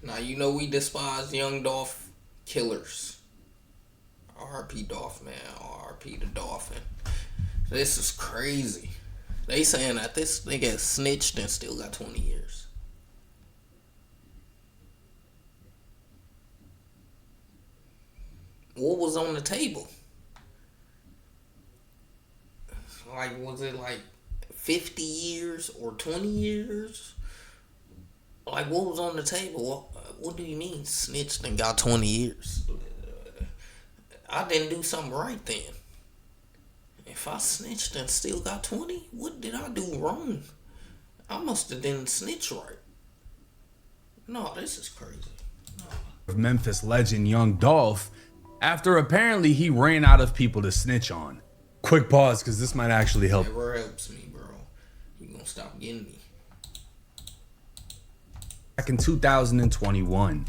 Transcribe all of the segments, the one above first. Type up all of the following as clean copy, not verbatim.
Now, you know we despise young Dolph killers. R.P. Dolph, man. R.P. the Dolphin. This is crazy. They saying that this nigga snitched and still got 20 years. What was on the table? Like, was it like 50 years or 20 years? Like, what was on the table? What do you mean snitched and got 20 years? I didn't do something right then. If I snitched and still got 20, what did I do wrong? I must have didn't snitch right. No, this is crazy. No. Memphis legend Young Dolph, after apparently he ran out of people to snitch on. Quick pause, because this might actually help. Never helps me, bro. You gonna stop getting me. Back in 2021,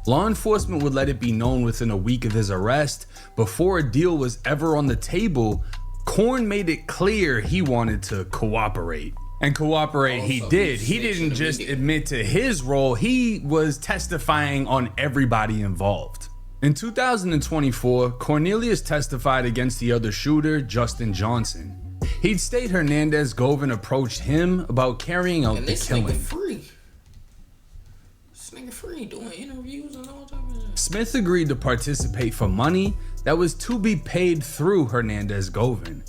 law enforcement would let it be known within a week of his arrest, before a deal was ever on the table, Korn made it clear he wanted to cooperate. And cooperate he did. He didn't just admit to his role, he was testifying on everybody involved. In 2024, Cornelius testified against the other shooter, Justin Johnson. He'd state Hernandez Govan approached him about carrying out the killing. Nigga free. This nigga free doing interviews and all type of shit. Smith agreed to participate for money that was to be paid through Hernandez Govan.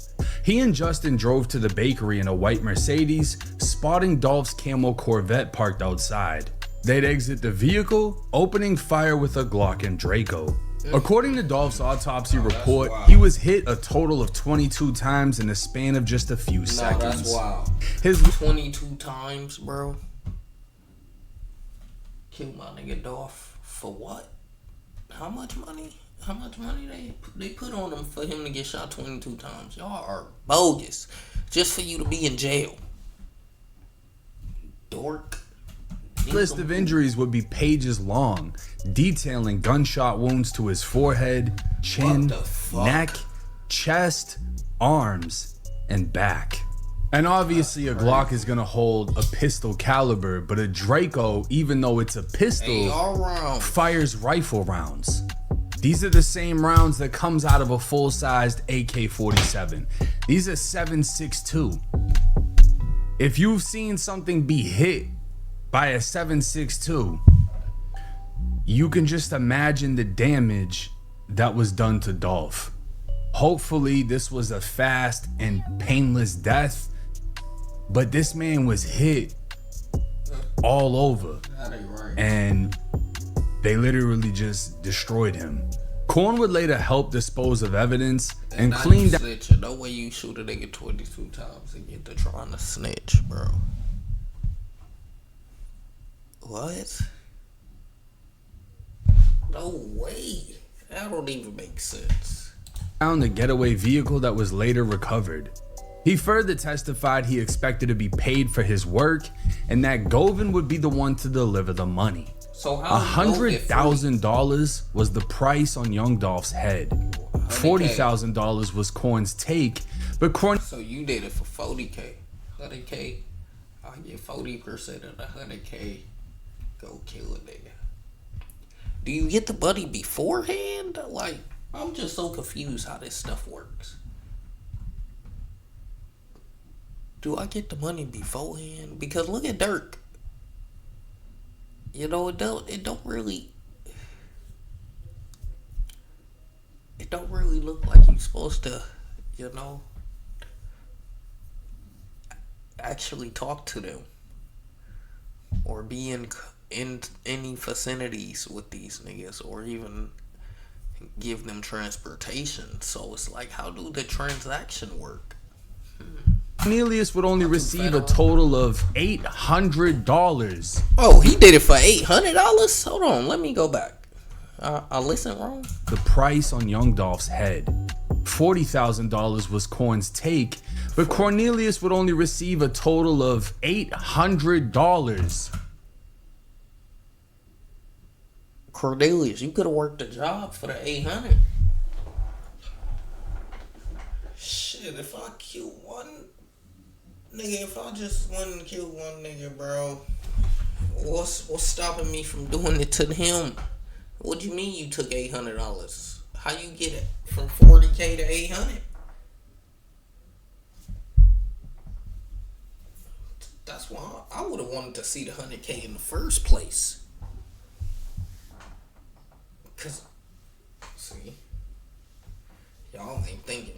He and Justin drove to the bakery in a white Mercedes, spotting Dolph's camo Corvette parked outside. They'd exit the vehicle, opening fire with a Glock and Draco. According to Dolph's autopsy report, he was hit a total of 22 times in the span of just a few seconds. That's wild. His 22 times, bro. Killed my nigga Dolph for what? How much money? How much money they put on him for him to get shot 22 times? Y'all are bogus. Just for you to be in jail. Dork. list of injuries would be pages long, detailing gunshot wounds to his forehead, chin, neck, chest, arms, and back. And obviously a Glock is gonna hold a pistol caliber, but a Draco, even though it's a pistol, fires rifle rounds. These are the same rounds that comes out of a full-sized AK-47. These are 7.62. If you've seen something be hit by a 7.62, you can just imagine the damage that was done to Dolph. Hopefully this was a fast and painless death, but this man was hit all over and they literally just destroyed him. Korn would later help dispose of evidence and clean down. No way you shoot a nigga 22 times and get to trying to snitch, bro. What? No way. That don't even make sense. Found the getaway vehicle that was later recovered. He further testified he expected to be paid for his work and that Govan would be the one to deliver the money. So how $100,000 was the price on Young Dolph's head. $40,000 was Korn's take, but Korn. So you did it for 40K, 100K. I get 40% of the 100K. Go kill a nigga. Do you get the money beforehand? Like, I'm just so confused how this stuff works. Do I get the money beforehand? Because look at Dirk. You know, it don't really look like you're supposed to, you know, actually talk to them or be in any vicinities with these niggas or even give them transportation. So it's like, how do the transaction work? Cornelius would only receive a total of $800. Oh, he did it for $800? Hold on, let me go back. I listened wrong. The price on Young Dolph's head. $40,000 was Korn's take, but Cornelius would only receive a total of $800. Cornelius, you could have worked a job for the 800. Shit, if I kill one nigga, if I just went and killed one nigga, bro, What's stopping me from doing it to him? What do you mean you took $800? How you get it from 40K to 800? That's why I would have wanted to see the 100K in the first place. Cause, see, y'all ain't thinking.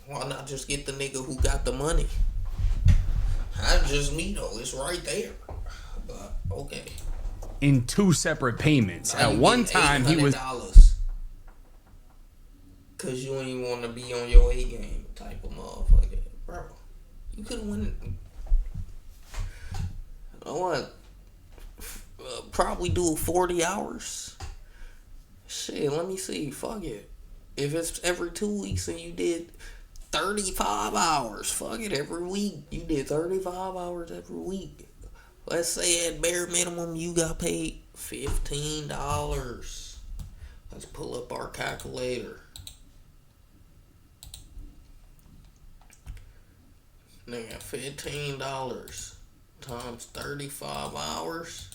Why not just get the nigga who got the money? That's just me though. It's right there. But okay. In 2 separate payments. Now At one time he was cause you ain't want to be on your A game type of motherfucker, bro. You could have went. You know what? Probably do 40 hours. Shit, let me see. Fuck it. If it's every 2 weeks and you did 35 hours, fuck it, every week. You did 35 hours every week. Let's say at bare minimum you got paid $15. Let's pull up our calculator. Nigga, $15 times 35 hours.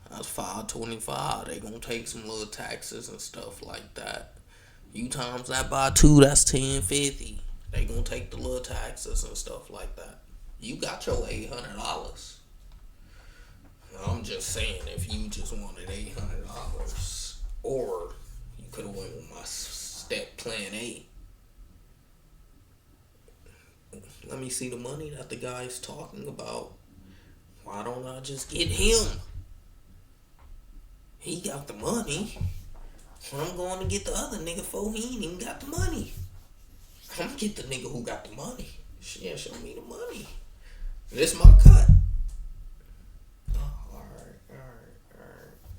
That's $525. They gonna take some little taxes and stuff like that. You times that by 2, that's $10.50. They gonna take the little taxes and stuff like that. You got your $800. I'm just saying, if you just wanted $800, or you could have went with my step plan A. Let me see the money that the guy's talking about. Why don't I just get him? He got the money. I'm going to get the other nigga for he ain't even got the money. I'm gonna get the nigga who got the money. Yeah, show me the money. This my cut. Oh,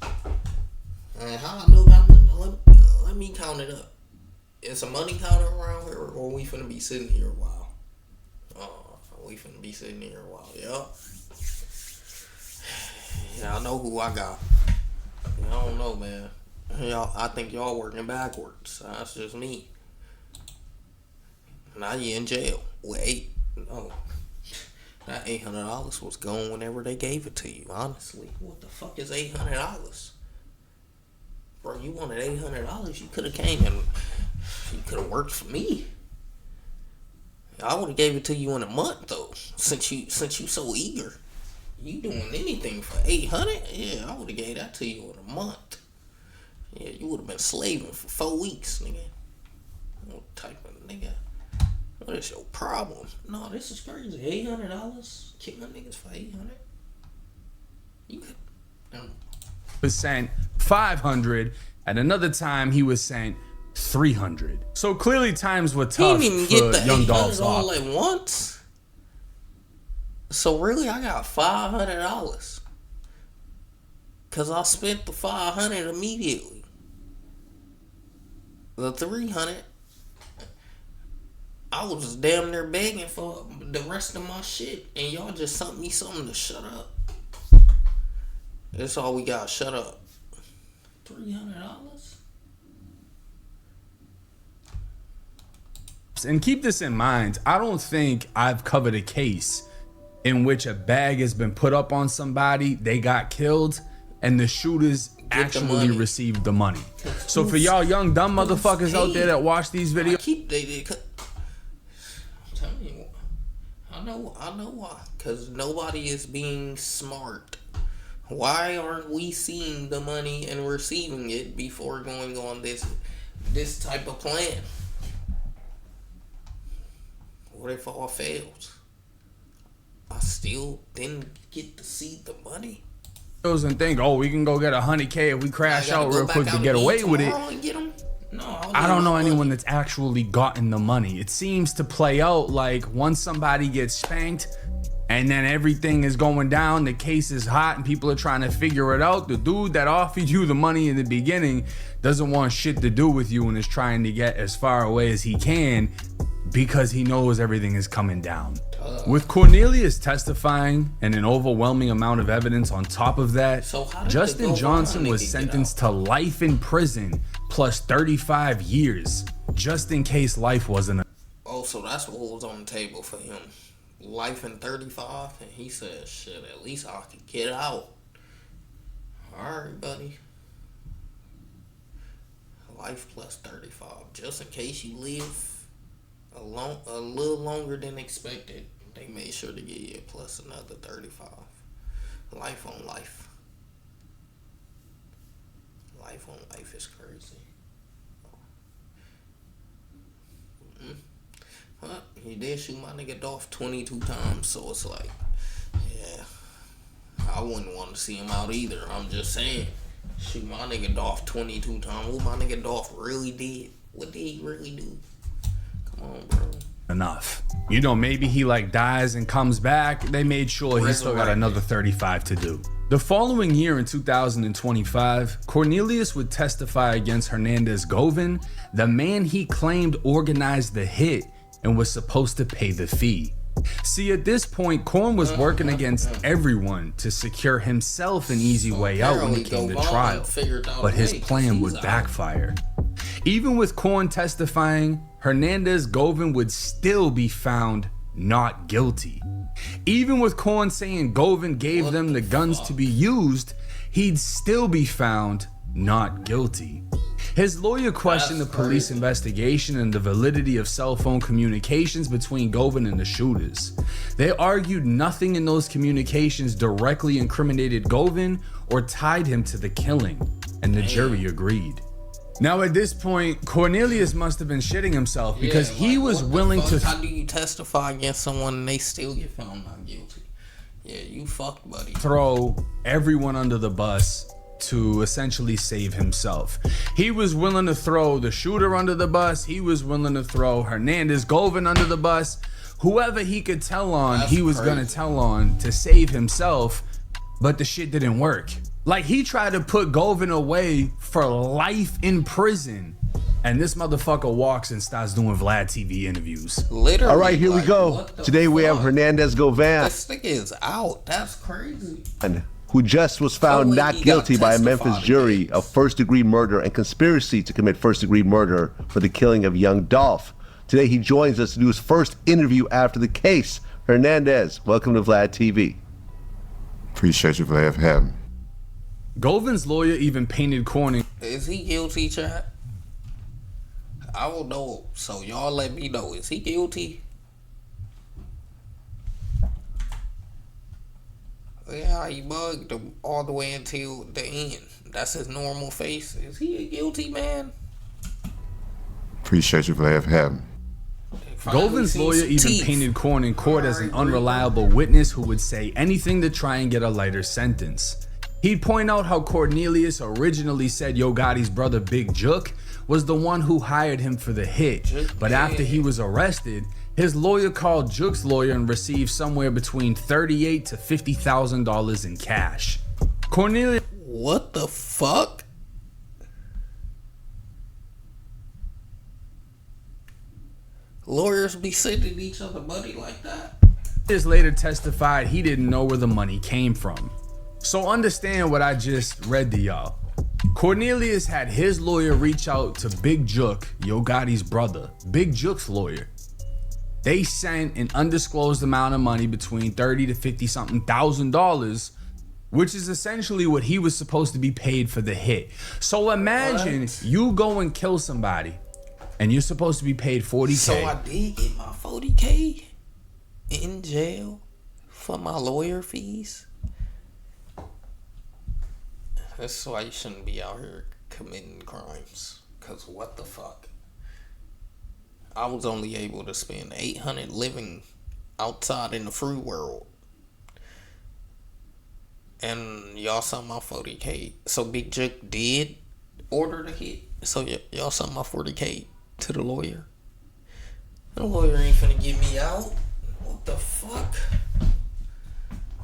alright. How I know that money? Let me count it up. Is some money counter around here, or we finna be sitting here a while? Oh, we finna be sitting here a while. Yup. Yeah, I know who I got. I don't know, man. Y'all, I think y'all working backwards. That's just me. Now you in jail with that $800 was gone whenever they gave it to you. Honestly, what the fuck is $800? Bro, you wanted $800? You could have came and you could have worked for me. I would have gave it to you in a month though. Since you so eager, you doing anything for $800? Yeah, I would have gave that to you in a month. Yeah, you would have been slaving for 4 weeks, nigga. What type of nigga? What is your problem? No, this is crazy. $800? Killing niggas for $800? You could. Sent 500. At another time, he was sent 300. So clearly, times were tough He didn't for even get the young $800 Dolph. all at once. So really, I got $500 because I spent the $500 immediately. The $300, I was damn near begging for the rest of my shit, and y'all just sent me something to shut up. That's all we got. Shut up. $300. And keep this in mind, I don't think I've covered a case in which a bag has been put up on somebody, they got killed, and the shooters actually received the money. So for y'all young dumb motherfuckers out there that watch these videos, I'm telling you, I know why. Because nobody is being smart. Why aren't we seeing the money and receiving it before going on this type of plan? What if all fails? I still didn't get to see the money. And think, oh, we can go get 100K if we crash out real quick to get away with it. No, I don't know anyone that's actually gotten the money. It seems to play out like once somebody gets spanked and then everything is going down, the case is hot and people are trying to figure it out. The dude that offered you the money in the beginning doesn't want shit to do with you and is trying to get as far away as he can because he knows everything is coming down. With Cornelius testifying and an overwhelming amount of evidence on top of that, Justin Johnson was sentenced to life in prison plus 35 years, just in case life wasn't Oh, so that's what was on the table for him. life in 35, and he said, shit, at least I could get out. Alright, buddy. Life plus 35. Just in case you live a little longer than expected, they made sure to give you plus another 35. Life on life. Life on life is crazy. But he did shoot my nigga Dolph 22 times, so it's like, yeah, I wouldn't want to see him out either. I'm just saying, shoot my nigga Dolph 22 times. What my nigga Dolph really did? What did he really do? Come on, bro. Enough. You know, maybe he like dies and comes back. They made sure he still got another 35 to do. The following year in 2025, Cornelius would testify against Hernandez Govan, the man he claimed organized the hit and was supposed to pay the fee. See, at this point, Corn was working against everyone to secure himself an easy way out when it came to trial, but his plan would backfire. Even with Corn testifying, Hernandez Govan would still be found not guilty. Even with Corn saying Govan gave them the guns to be used, he'd still be found not guilty. His lawyer questioned the police investigation and the validity of cell phone communications between Govan and the shooters. They argued nothing in those communications directly incriminated Govan or tied him to the killing, and the jury agreed. Now at this point, Cornelius must have been shitting himself because he was willing to... How do you testify against someone and they still get found not guilty? Yeah, you fucked, buddy. Throw everyone under the bus to essentially save himself. He was willing to throw the shooter under the bus. He was willing to throw Hernandez Govan under the bus. Whoever he could tell on, he was gonna tell on to save himself, but the shit didn't work. Like, he tried to put Govan away for life in prison, and this motherfucker walks and starts doing Vlad TV interviews. Literally. All right, here we go. Today we have Hernandez Govan. This nigga is out. That's crazy. Who just was found not guilty by a Memphis jury of first-degree murder and conspiracy to commit first-degree murder for the killing of young Dolph. Today he joins us to do his first interview after the case. Hernandez, welcome to Vlad TV. Appreciate you, Vlad, for having me. Govan's lawyer even painted Corn. Is he guilty, chat? I will know, so y'all let me know. Is he guilty? Yeah, he bugged him all the way until the end. That's his normal face. Is he a guilty man? Appreciate you, Vlad, for having me. Govan's lawyer even painted Corn in court as an unreliable witness who would say anything to try and get a lighter sentence. He'd point out how Cornelius originally said Yo Gotti's brother Big Jook was the one who hired him for the hit, but after he was arrested, his lawyer called Jook's lawyer and received somewhere between $38,000 to $50,000 in cash. Cornelius... What the fuck? Lawyers be sending each other money like that? Later testified he didn't know where the money came from. So understand what I just read to y'all. Cornelius had his lawyer reach out to Big Jook, Yo Gotti's brother, Big Jook's lawyer. They sent an undisclosed amount of money between $30,000 to $50-something thousand, which is essentially what he was supposed to be paid for the hit. So imagine you go and kill somebody and you're supposed to be paid $40K. So I did get my $40K in jail for my lawyer fees. That's why you shouldn't be out here committing crimes. Cause what the fuck? I was only able to spend $800 living outside in the free world. And y'all saw my $40K. So Big Jook did order the hit. So y'all saw my $40K to the lawyer. The lawyer ain't finna get me out. What the fuck?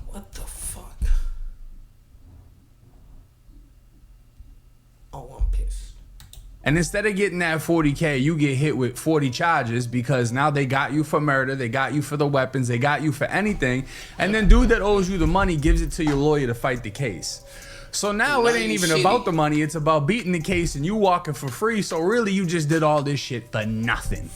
What the fuck? Oh, I'm pissed. And instead of getting that $40K, you get hit with 40 charges because now they got you for murder, they got you for the weapons, they got you for anything. And then dude that owes you the money gives it to your lawyer to fight the case. So now it ain't even about the money. It's about beating the case and you walking for free. So really, you just did all this shit for nothing.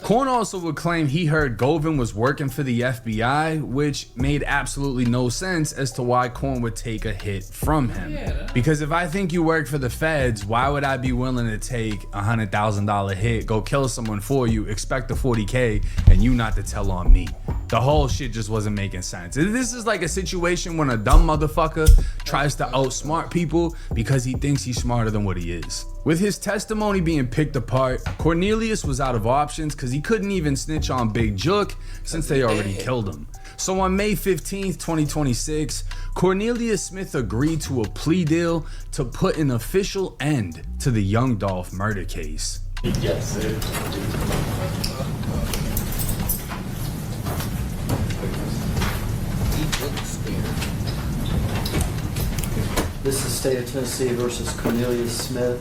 Korn also would claim he heard Govan was working for the FBI, which made absolutely no sense as to why Korn would take a hit from him. Because if I think you work for the feds, why would I be willing to take $100,000 hit, go kill someone for you, expect a 40K, and you not to tell on me? The whole shit just wasn't making sense. This is like a situation when a dumb motherfucker tries to outsmart people because he thinks he's smarter than what he is. With his testimony being picked apart, Cornelius was out of options because he couldn't even snitch on Big Jook since they already killed him. So on May 15th, 2026, Cornelius Smith agreed to a plea deal to put an official end to the young Dolph murder case. Yes, sir. This is State of Tennessee versus Cornelius Smith.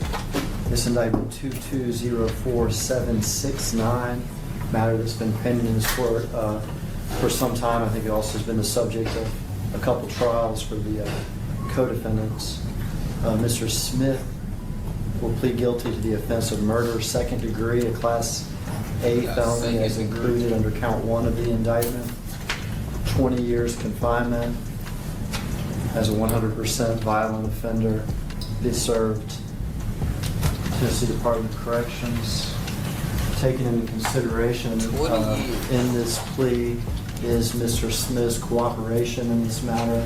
This indictment 2204769, matter that's been pending in this court for some time. I think it also has been the subject of a couple trials for the co-defendants. Mr. Smith will plead guilty to the offense of murder, second degree, a Class A felony as included under count 1 of the indictment. 20 years confinement as a 100% violent offender. Be served Tennessee Department of Corrections. Taken into consideration in this plea is Mr. Smith's cooperation in this matter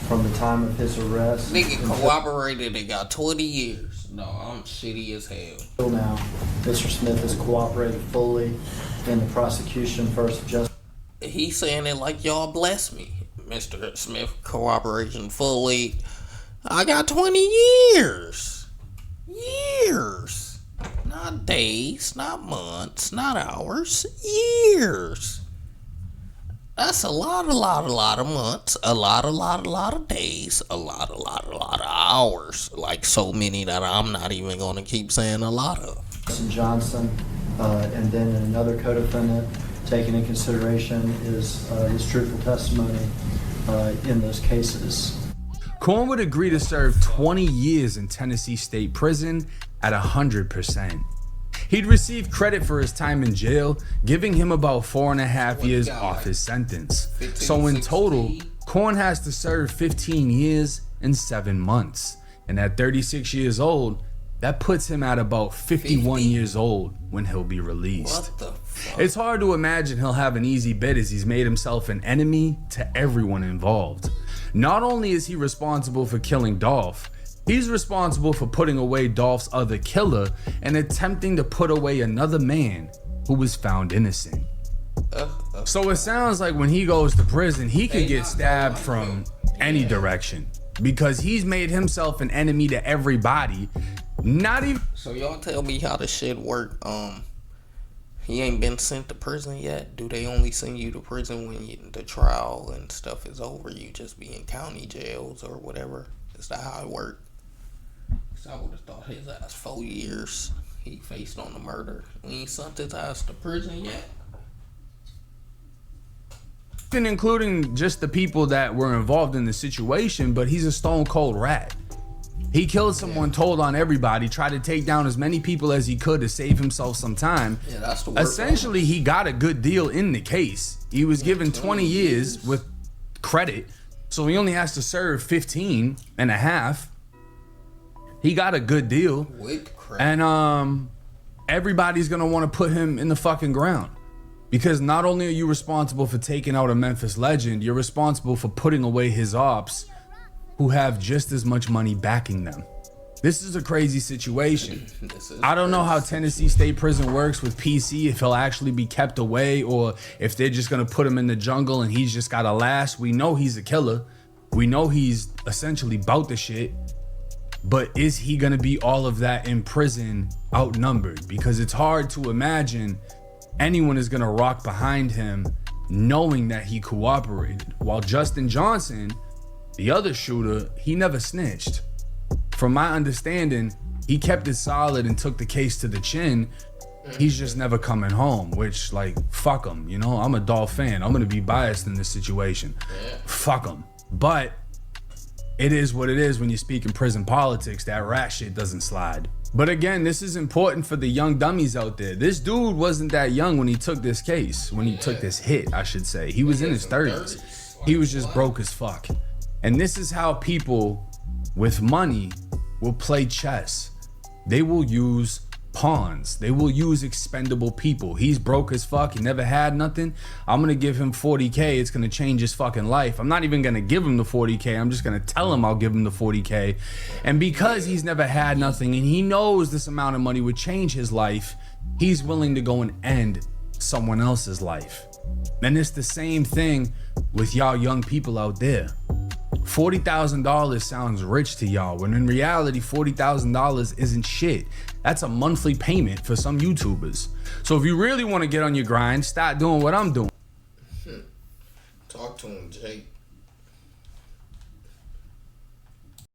from the time of his arrest. Nigga cooperated and got 20 years. No, I'm shitty as hell. Until now, Mr. Smith has cooperated fully in the prosecution first justice. He's saying it like y'all bless me. Mr. Smith cooperation fully. I got 20 years. Years. Not days, not months, not hours. Years. That's a lot of months, a lot of days, a lot of hours. Like so many that I'm not even going to keep saying a lot of. Johnson, and then another co-defendant taken in consideration is his truthful testimony in those cases. Korn would agree to serve 20 years in Tennessee State Prison at 100%. He'd receive credit for his time in jail, giving him about 4.5 years off his sentence. So in total, Korn has to serve 15 years and 7 months. And at 36 years old, that puts him at about 51 years old when he'll be released. What the fuck? It's hard to imagine he'll have an easy bit as he's made himself an enemy to everyone involved. Not only is he responsible for killing Dolph, he's responsible for putting away Dolph's other killer and attempting to put away another man who was found innocent. So it sounds like when he goes to prison, he could get stabbed from any direction because he's made himself an enemy to everybody. Not even. So y'all tell me how the shit work. He ain't been sent to prison yet. Do they only send you to prison when the trial and stuff is over? You just be in county jails or whatever. Is that how it work? Cause I would have thought his ass 4 years he faced on the murder. We ain't sent his ass to prison yet. Including just the people that were involved in the situation, but he's a stone cold rat. He killed someone, told on everybody, tried to take down as many people as he could to save himself some time. Yeah, that's the word. Essentially, he got a good deal in the case. He was given 20 years with credit, so he only has to serve 15 and a half. He got a good deal. With credit. And everybody's gonna want to put him in the fucking ground. Because not only are you responsible for taking out a Memphis legend, you're responsible for putting away his ops who have just as much money backing them. This is a crazy situation. I don't know how Tennessee State Prison works with PC, if he'll actually be kept away or if they're just gonna put him in the jungle and he's just got a lash. We know he's a killer. We know he's essentially bout the shit. But is he gonna be all of that in prison outnumbered? Because it's hard to imagine anyone is gonna rock behind him knowing that he cooperated. While Justin Johnson, the other shooter, he never snitched. From my understanding, he kept it solid and took the case to the chin. He's just never coming home, which, like, fuck him, you know? I'm a Dolph fan. I'm gonna be biased in this situation. Fuck him. But it is what it is when you speak in prison politics. That rat shit doesn't slide. But again, this is important for the young dummies out there. This dude wasn't that young when he took this case, when he took this hit, I should say. He was in his 30s. He was just broke as fuck. And this is how people with money will play chess. They will use pawns. They will use expendable people. He's broke as fuck. He never had nothing. I'm gonna give him 40K. It's gonna change his fucking life. I'm not even gonna give him the 40K. I'm just gonna tell him I'll give him the 40K. And because he's never had nothing and he knows this amount of money would change his life, he's willing to go and end someone else's life. And it's the same thing with y'all young people out there. $40,000 sounds rich to y'all, when in reality, $40,000 isn't shit. That's a monthly payment for some YouTubers. So if you really want to get on your grind, start doing what I'm doing. Talk to him, Jake.